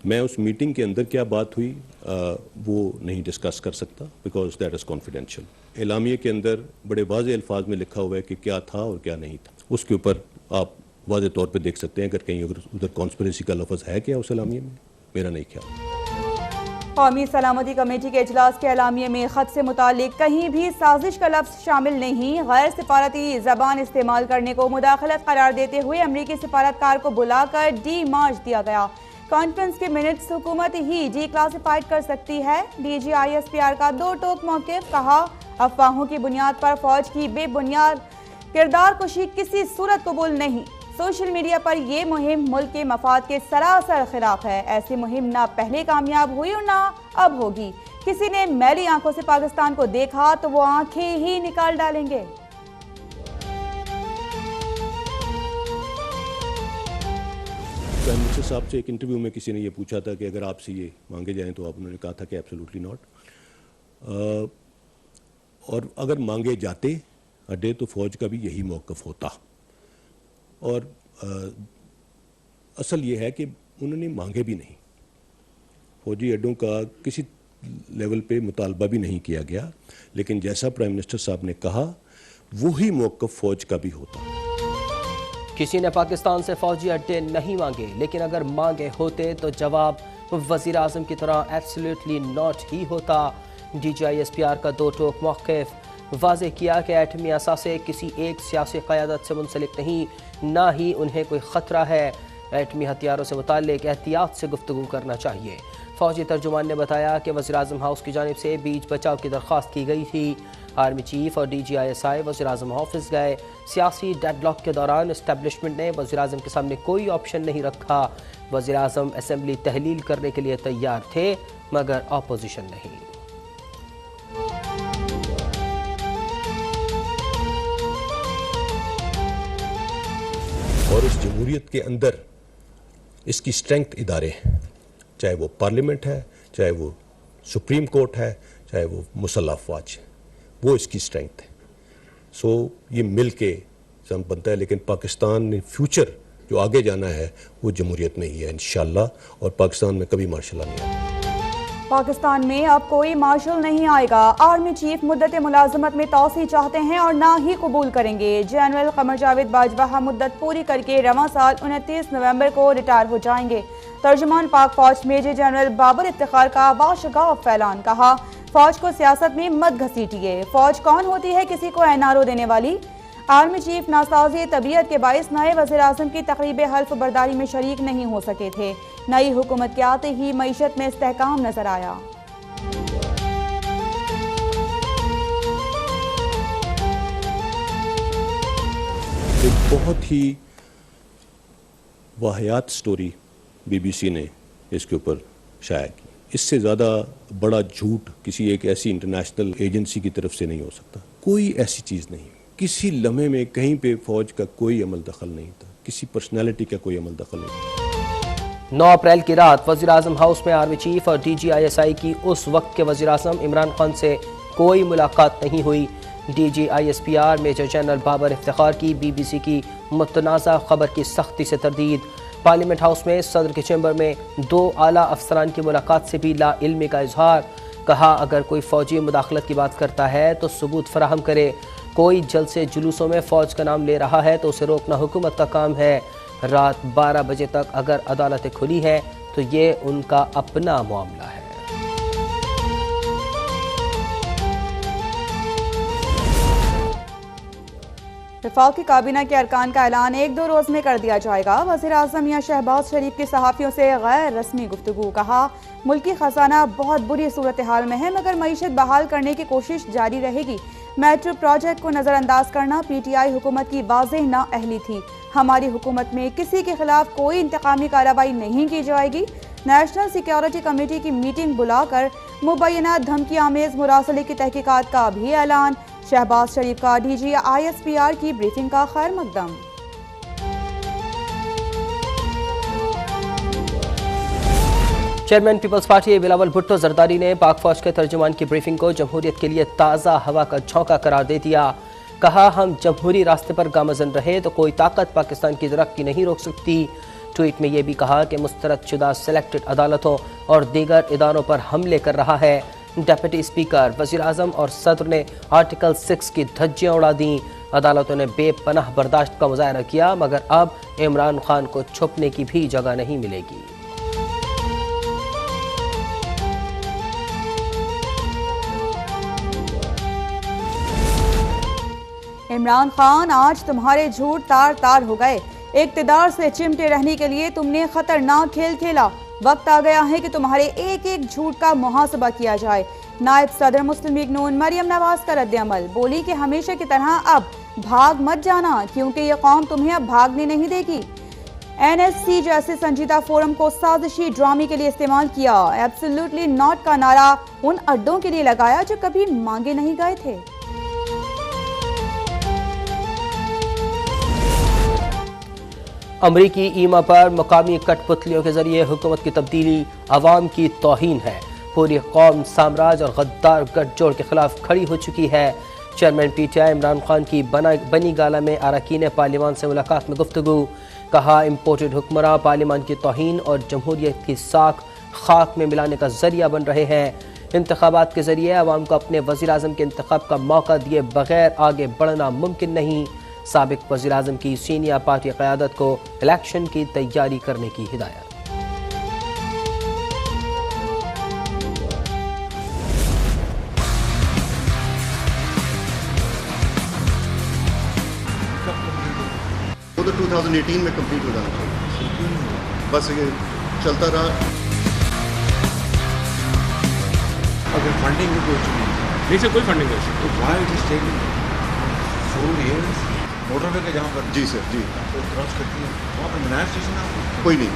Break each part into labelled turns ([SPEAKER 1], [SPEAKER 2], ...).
[SPEAKER 1] मैं उस मीटिंग के अंदर क्या बात हुई वो नहीं डिस्कस कर सकता, बिकॉज दैट इज़ कॉन्फिडेंशियल। एलामिया के अंदर बड़े वाज़े अल्फाज में लिखा हुआ है कि क्या था और क्या नहीं था। उसके ऊपर आप वाज़े तौर पे देख सकते हैं अगर कहीं उधर कॉन्स्पिरेसी का लफ्ज़ है क्या उस एलामिया में, मेरा नहीं ख्याल।
[SPEAKER 2] कौमी सलामती कमेटी के इजलास के एलामिया में ख़त से मुतालिक कहीं भी साजिश का लफ्ज़ शामिल नहीं। गैर सिफारती ज़बान इस्तेमाल करने को मुदाखलत करार देते हुए अमरीकी सिफारतकार को बुलाकर डी मार्च दिया गया। कॉन्फ्रेंस के मिनट्स हुकूमत ही डी क्लासिफाइड कर सकती है। DGISPR का दो टोक मौक़िफ़, कहा अफवाहों की बुनियाद पर फौज की बेबुनियाद किरदार कुशी किसी सूरत कबूल नहीं। सोशल मीडिया पर यह मुहिम मुल्क के मफाद के सरासर खिलाफ है। ऐसी मुहिम ना पहले कामयाब हुई और ना अब होगी। किसी ने मैली आंखों से पाकिस्तान को देखा तो वो आंखें ही निकाल डालेंगे।
[SPEAKER 1] प्राइम मिनिस्टर साहब से एक इंटरव्यू में किसी ने ये पूछा था कि अगर आपसे ये मांगे जाएं तो आप, उन्होंने कहा था कि एब्सोल्युटली नॉट। और अगर मांगे जाते अड्डे तो फौज का भी यही मौक़िफ़ होता। और असल ये है कि उन्होंने मांगे भी नहीं, फौजी अड्डों का किसी लेवल पे मुतालबा भी नहीं किया गया, लेकिन जैसा प्राइम मिनिस्टर साहब ने कहा वही मौक़िफ़ फौज का भी होता।
[SPEAKER 3] किसी ने पाकिस्तान से फौजी अड्डे नहीं मांगे, लेकिन अगर मांगे होते तो जवाब वज़ीर आज़म की तरह एब्सोल्युटली नॉट ही होता। DGISPR का दो टोक मौक़िफ़ वाज़ेह किया कि एटमी असासे किसी एक सियासी क़यादत से मुंसलिक नहीं, ना ही उन्हें कोई ख़तरा है। एटमी हथियारों से मुताल्लिक़ एहतियात से गुफ्तगू करना चाहिए। फ़ौजी तर्जुमान ने बताया कि वज़ीर आज़म हाउस की जानिब से बीच बचाव की दरख्वास्त की गई थी। आर्मी चीफ और DGISI वज़ीर आज़म ऑफिस गए। सियासी डेडलॉक के दौरान इस्टेब्लिशमेंट ने वज़ीर आज़म के सामने कोई ऑप्शन नहीं रखा। वज़ीर आज़म असम्बली तहलील करने के लिए तैयार थे, मगर अपोजिशन नहीं।
[SPEAKER 1] और इस जमहूरियत के अंदर इसकी स्ट्रेंथ इदारे हैं, चाहे वो पार्लियामेंट है, चाहे वो सुप्रीम कोर्ट है, चाहे वो मुसल्लह अफवाज है, वो इसकी स्ट्रेंथ है। सो ये मिल के बनता है। लेकिन पाकिस्तान ने फ्यूचर जो आगे जाना है वो जमहूरियत में ही है इंशाअल्लाह, और पाकिस्तान में कभी मार्शल नहीं आएगा।
[SPEAKER 2] पाकिस्तान में अब कोई मार्शल नहीं आएगा। आर्मी चीफ मुद्दत मुलाजमत में तोसी चाहते हैं और ना ही कबूल करेंगे। जनरल कमर जावेद बाजवा मुद्दत पूरी करके रवां साल 29 नवंबर को रिटायर हो जाएंगे। तर्जुमान पाक फौज मेजर जनरल बाबर इफ्तिखार का वाशगाफ ऐलान, कहा फौज को सियासत में मत घसीटिए। फौज कौन होती है किसी को एनआरओ देने वाली। आर्मी चीफ नासाज़ी तबीयत के बाइस नए वज़ीर आज़म की तकरीब हल्फ बर्दारी में शरीक नहीं हो सके थे। नई हुकूमत के आते ही मईशत में इस्तेहकाम नजर आया।
[SPEAKER 1] एक बहुत ही वाहियात स्टोरी BBC ने इसके ऊपर शाया की। इससे ज़्यादा बड़ा झूठ किसी एक ऐसी इंटरनेशनल एजेंसी की तरफ से नहीं हो सकता। कोई ऐसी चीज़ नहीं, किसी लम्हे में कहीं पे फौज का कोई अमल दखल नहीं था, किसी पर्सनैलिटी का कोई अमल दखल नहीं था।
[SPEAKER 3] 9 अप्रैल की रात वज़ीर आज़म हाउस में आर्मी चीफ और DGISI की उस वक्त के वज़ीर आज़म इमरान खान से कोई मुलाकात नहीं हुई। DGISPR major general Babar Iftikhar की BBC की मुतनाज़ा खबर की सख्ती से तरदीद। पार्लियामेंट हाउस में सदर के चैम्बर में 2 आला अफसरान की मुलाकात से भी ला इल्मी का इजहार। कहा अगर कोई फ़ौजी मुदाखलत की बात करता है तो सबूत फराहम करे। कोई जलसे जुलूसों में फ़ौज का नाम ले रहा है तो उसे रोकना हुकूमत का काम है। रात 12 बजे तक अगर अदालतें खुली हैं तो ये उनका अपना मामला है।
[SPEAKER 2] वफाकी काबीना के अरकान का ऐलान 1-2 रोज़ में कर दिया जाएगा। वज़ीर आज़म या शहबाज शरीफ की सहाफ़ियों से गैर रस्मी गुफ्तगू, कहा मुल्की खजाना बहुत बुरी सूरत हाल में है, मगर मईशत बहाल करने की कोशिश जारी रहेगी। मेट्रो प्रोजेक्ट को नज़रअंदाज करना PTI हुकूमत की वाज़ेह नाअहली थी। हमारी हुकूमत में किसी के खिलाफ कोई इंतकामी कार्रवाई नहीं की जाएगी। नेशनल सिक्योरिटी कमेटी की मीटिंग बुलाकर मुबैना धमकी आमेज मुरासले की तहकीकात का भी ऐलान। शहबाज शरीफ का DGISPR की ब्रीफिंग का खैर मकदम।
[SPEAKER 3] चेयरमैन पीपल्स पार्टी बिलावल भुट्टो जरदारी ने पाक फौज के तर्जुमान की ब्रीफिंग को जमहूरियत के लिए ताज़ा हवा का झोंका करार दे दिया। कहा हम जमहूरी रास्ते पर गामजन रहे तो कोई ताकत पाकिस्तान की तरक्की नहीं रोक सकती। ट्वीट में यह भी कहा कि मुस्तरदशुदा सेलेक्टेड अदालतों और दीगर इदारों पर हमले कर रहा है। डिप्टी स्पीकर, वज़ीर आज़म और सदर ने आर्टिकल 6 की धज्जियां उड़ा दी। अदालतों ने बेपनाह बर्दाश्त का मुजाहरा किया, मगर अब इमरान खान को छुपने की भी जगह नहीं मिलेगी।
[SPEAKER 2] इमरान खान, आज तुम्हारे झूठ तार तार हो गए। इक़्तिदार से चिमटे रहने के लिए तुमने खतरनाक खेल खेला। वक्त आ गया है कि तुम्हारे एक एक झूठ का मुहासबा किया जाए। नायब सदर मुस्लिम लीग नून मरियम नवाज का रद्द-ए-अमल, बोली कि हमेशा की तरह अब भाग मत जाना, क्योंकि ये कौम तुम्हें अब भागने नहीं देगी। NSC जैसे संजीदा फोरम को साजिशी ड्रामे के लिए इस्तेमाल किया। एब्सोल्युटली नॉट का नारा उन अड्डों के लिए लगाया जो कभी मांगे नहीं गए थे।
[SPEAKER 3] अमरीकी ईमा पर मुकामी कठपुतलियों के जरिए हुकूमत की तब्दीली अवाम की तौहीन है। पूरी कौम साम्राज्य और गद्दार गठजोड़ के खिलाफ खड़ी हो चुकी है। चेयरमैन PTI इमरान खान की बनी गाला में अरकान पार्लियामान से मुलाकात में गुफ्तगू, कहा इम्पोर्टेड हुक्मरां पार्लियामान की तौहीन और जमहूरियत की साख खाक में मिलाने का जरिया बन रहे हैं। इंतखाबात के जरिए अवाम को अपने वज़ीर आज़म के इंतखाब का मौका दिए बगैर आगे बढ़ना मुमकिन नहीं। साबिक वज़ीर आज़म की सीनियर पार्टी क़यादत को इलेक्शन की तैयारी करने की हिदायत।
[SPEAKER 4] वो तो 2018 में कंप्लीट हो जाना चाहिए, बस ये चलता रहा।
[SPEAKER 5] अगर फंडिंग की कोई नहीं सर, कोई फंडिंग नहीं, तो why it is taking 4 years? Motorway के जहाँ पर
[SPEAKER 4] जी सर, जी
[SPEAKER 5] तो क्रॉस करती है वहाँ पर मीनार स्टेशन है,
[SPEAKER 4] कोई नहीं।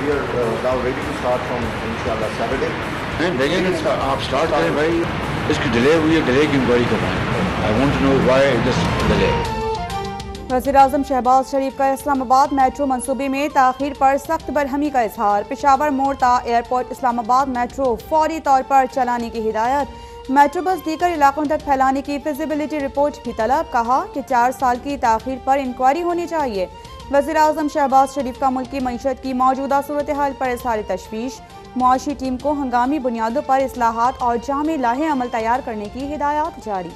[SPEAKER 4] We are now ready to start from inshallah Saturday.
[SPEAKER 5] नहीं लेकिन आप स्टार्ट करें भाई, इसकी डिले हुई है, डिले की इंक्वायरी करवाएं। I want to know why this delay.
[SPEAKER 2] वज़ीर आज़म शहबाज शरीफ का इस्लामाबाद मेट्रो मंसूबे में ताख़ीर पर सख्त बरहमी का इजहार। पेशावर मोड़ ता एयरपोर्ट इस्लामाबाद मेट्रो फौरी तौर पर चलाने की हिदायत। मेट्रो बस दीगर इलाकों तक फैलाने की फिजिबिलिटी रिपोर्ट भी तलब, कहा कि 4 साल की ताख़ीर पर इंक्वायरी होनी चाहिए। वज़ीर आज़म शहबाज शरीफ का मुल्की मईशत की मौजूदा सूरत हाल पर इज़हार तशवीश। मुआशी टीम को हंगामी बुनियादों पर इस्लाहात और जामे लाहे अमल तैयार करने की हिदायत जारी।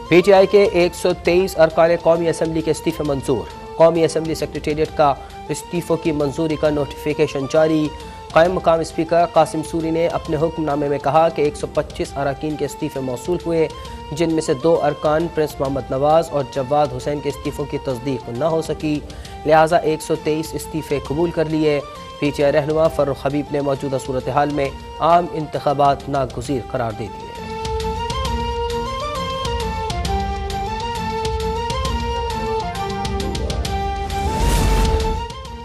[SPEAKER 3] PTI के 123 अरकान कौमी असम्बली के इस्तीफ़े मंजूर। कौमी असम्बली सेक्रेटेरिएट का इस्तीफ़ों की मंजूरी का नोटिफिकेशन जारी। कायम मकाम स्पीकर कासिम सूरी ने अपने हुक्मनामे में कहा कि 125 अरकान के इस्तीफ़े मौसूल हुए, जिनमें से 2 अरकान प्रिंस मोहम्मद नवाज और जवाद हुसैन के इस्तीफ़ों की तस्दीक न हो सकी, लिहाजा 123 इस्तीफ़े कबूल कर लिए। PTI रहनुमा फर्रुख हबीब ने मौजूदा सूरत हाल में आम इंतखाबात नागुज़ीर करार दे दिए।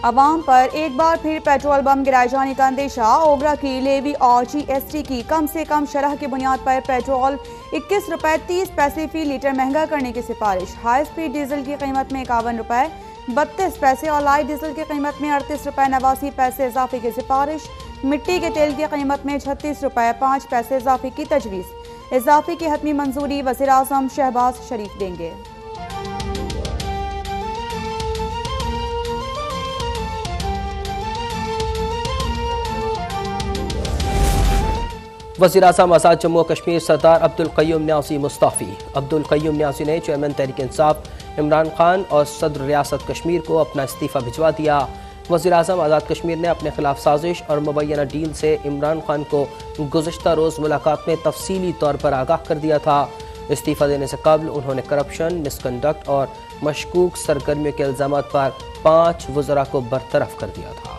[SPEAKER 2] अवाम पर एक बार फिर पेट्रोल बम गिराए जाने का अंदेशा। ओबरा की लेवी और GST की कम से कम शरह की बुनियाद पर पेट्रोल 21 रुपये 30 पैसे फी लीटर महंगा करने की सिफारिश। हाई स्पीड डीजल की कीमत में 51 रुपये 32 पैसे और लाइट डीजल की कीमत में 38 रुपये 89 पैसे इजाफे की सिफारिश। मिट्टी के तेल की कीमत में 36 रुपये 5 पैसे इजाफे की तजवीज़। इजाफे की हतमी मंजूरी वज़ीर आज़म शहबाज शरीफ देंगे।
[SPEAKER 3] वज़ीर आज़म आज़ाद जम्मू कश्मीर सरदार अब्दुल क़य्यूम न्यासी मुस्तफ़ी। अब्दुल क़य्यूम न्यासी ने चेयरमैन तहरीक इंसाफ इमरान खान और सदर रियासत कश्मीर को अपना इस्तीफ़ा भिजवा दिया। वज़ीर आज़म आज़ाद कश्मीर ने अपने खिलाफ साजिश और मुबैना डील से इमरान खान को गुज़श्ता रोज़ मुलाकात में तफसीली तौर पर आगाह कर दिया था। इस्तीफ़ा देने से कबल उन्होंने करप्शन, मिसकंडक्ट और मशकूक सरगर्मियों के इल्ज़ाम पर 5 वज़रा को बरतरफ कर दिया था।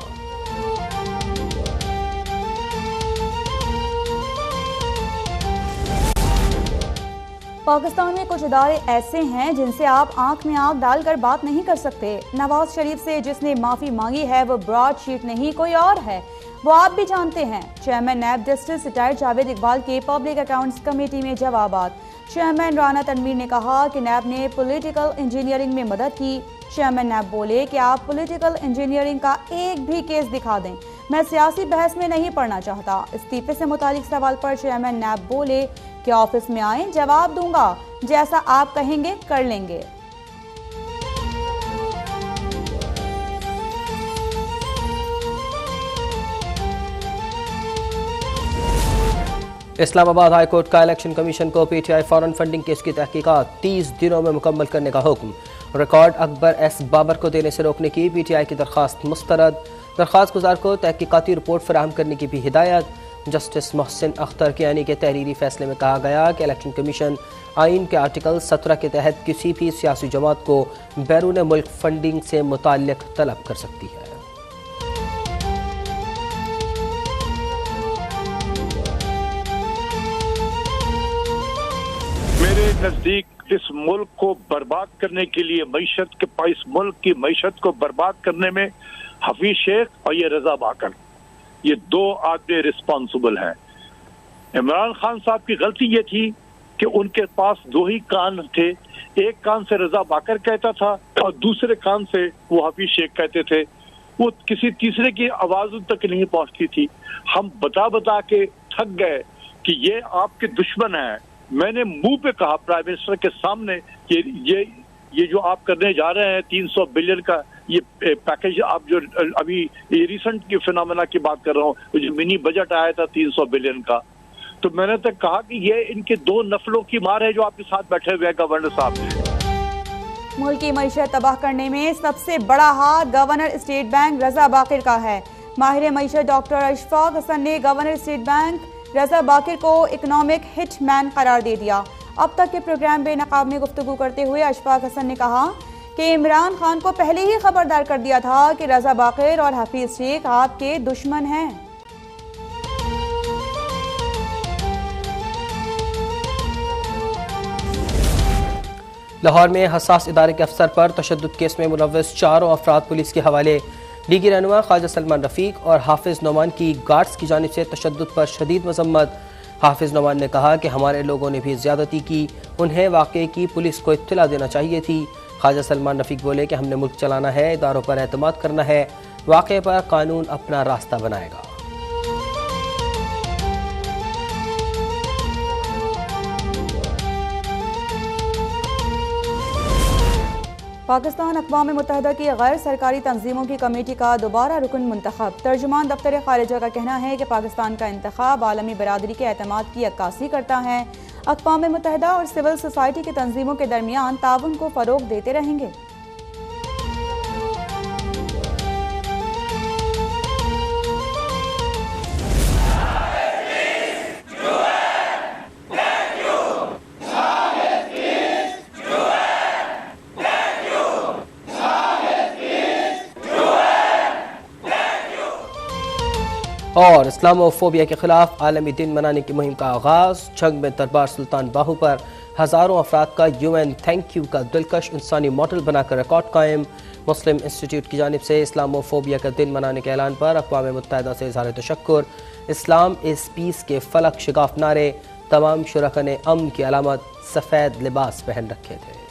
[SPEAKER 2] पाकिस्तान में कुछ इदारे ऐसे हैं जिनसे आप आंख में आंख डालकर बात नहीं कर सकते। नवाज शरीफ से जिसने माफी मांगी है वो ब्रॉड शीट नहीं कोई और है, वो आप भी जानते हैं। Chairman NAB justice retired Javed Iqbal के पब्लिक अकाउंट्स कमेटी में जवाबात। चेयरमैन राना तनवीर ने कहा कि नैब ने पॉलिटिकल इंजीनियरिंग में मदद की। चेयरमैन नैब बोले कि आप पॉलिटिकल इंजीनियरिंग का एक भी केस दिखा दें, मैं सियासी बहस में नहीं पढ़ना चाहता। इस्तीफे से मुतालिक सवाल पर चेयरमैन नैब बोले कि ऑफिस में आए, जवाब दूंगा, जैसा आप कहेंगे कर लेंगे।
[SPEAKER 3] इस्लामाबाद हाई कोर्ट का इलेक्शन कमीशन को पीटीआई फॉरेन फंडिंग केस की तहकीकात 30 दिनों में मुकम्मल करने का हुक्म। रिकॉर्ड अकबर एस बाबर को देने से रोकने की पीटीआई की दरख्वास्त मुस्तरद। दरख्वास्त गुजार को तहकीकाती रिपोर्ट फराहम करने की भी हिदायत। जस्टिस मोहसिन अख्तर कियानी के तहरीरी फैसले में कहा गया कि इलेक्शन कमीशन आइन के आर्टिकल 17 के तहत किसी भी सियासी जमात को बैरून मुल्क फंडिंग से मुताल्लिक तलब कर सकती है।
[SPEAKER 6] मेरे नज़दीक इस मुल्क को बर्बाद करने के लिए इस मुल्क की मईशत को बर्बाद करने में हफीज शेख और ये रजा बाकर, ये दो आदमी रिस्पॉन्सिबल हैं। इमरान खान साहब की गलती ये थी कि उनके पास दो ही कान थे, एक कान से रजा बाकर कहता था और दूसरे कान से वो हफीज शेख कहते थे। वो किसी तीसरे की आवाज तक नहीं पहुंचती थी। हम बता बता के थक गए कि ये आपके दुश्मन हैं। मैंने मुंह पे कहा प्राइम मिनिस्टर के सामने कि ये जो आप करने जा रहे हैं 300 बिलियन का ये पैकेज, आप जो अभी ये रिसेंट की फिनोमेना की बात कर रहा हूँ, जो मिनी बजट आया था 300 बिलियन का, तो मैंने तक कहा कि ये इनके दो नफलों की मार है जो आपके साथ बैठे हुए हैं गवर्नर साहब।
[SPEAKER 2] मुल्क की मईशत तबाह करने में सबसे बड़ा हाथ गवर्नर स्टेट बैंक रजा बाकिर का है। माहिर मईशत डॉक्टर अशफाक हसन ने गवर्नर स्टेट बैंक रजा बाकिर को इकोनॉमिक हिटमैन करार दे दिया। अब तक के प्रोग्राम बेनकाब में गुफ्तगू करते हुए अशफाक हसन ने कहा कि इमरान खान को पहले ही खबरदार कर दिया था कि रजा बाकिर और हफीज शेख आपके दुश्मन हैं।
[SPEAKER 3] लाहौर में हसास इदारे के अफसर पर तशद्दुद केस में मुलव्वस चारों अफराद पुलिस के हवाले। लीगी रहनुमा ख्वाजा सलमान रफीक और हाफिज नोमान की गार्ड्स की जानिब से तशद्दुद पर शदीद मजम्मत। हाफिज नोमान ने कहा कि हमारे लोगों ने भी ज्यादती की, उन्हें वाक़े की पुलिस को इत्तला देना चाहिए थी। ख्वाजा सलमान रफीक बोले कि हमने मुल्क चलाना है, इदारों पर एतमाद करना है, वाक़े पर कानून अपना रास्ता बनाएगा।
[SPEAKER 2] पाकिस्तान अक़वाम मुत्तहिदा की गैर सरकारी तंजीमों की कमेटी का दोबारा रुकन मुंतखब। तर्जुमान दफ्तर खारिजा का कहना है कि पाकिस्तान का इंतखाब आलमी बरादरी के एतमाद की अक्कासी करता है। अक़वाम मुत्तहिदा और सिविल सोसाइटी की तंजीमों के दरमियान ताउन को फ़रोग़ देते रहेंगे।
[SPEAKER 3] और इस्लामोफोबिया के खिलाफ आलमी दिन मनाने की मुहिम का आगाज़। जंग में दरबार सुल्तान बाहू पर हज़ारों अफराद का UN थैंक यू का दिलकश इंसानी मॉडल बनाकर रिकॉर्ड कायम। मुस्लिम इंस्टीट्यूट की जानिब से इस्लामोफोबिया का दिन मनाने के ऐलान पर अक़वाम मुत्तहिदा से इज़हार तशक्कुर। इस्लाम इज़ पीस के फलक शिगाफ नारे। तमाम शुरका ने अमन की अलामत सफ़ेद लिबास पहन रखे थे।